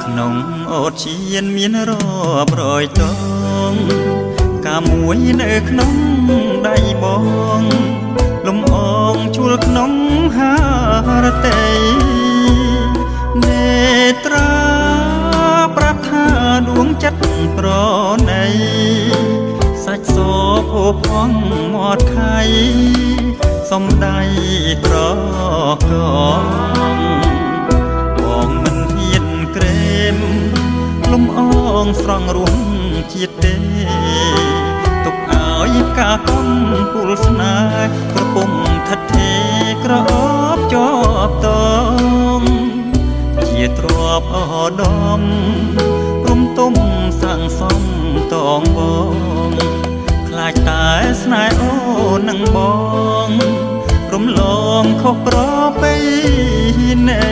ក្នុងអូតឈានមានរាប់រយតងកាមួយនៅក្នុងដៃបងលំអងជួលក្នុងហារតីនេត្រាប្រាប់ថាដួងចិត្តប្រណីសាច់សភោផង់មាត់ខៃសំដៃត្រកងបងមិនហ៊ានក្រែមលំអងស្រង់រួមជាតិទេទុកឲ្យការកំពូលស្នេហ៍ក្រពុំថិតថេរក្រអបជាប់តងជាទ្របអដំព្រមទុំសាំងសំតងបងខ្លាចតែស្នេហ៍អូននឹងបងរំលងខុសប្រពៃណី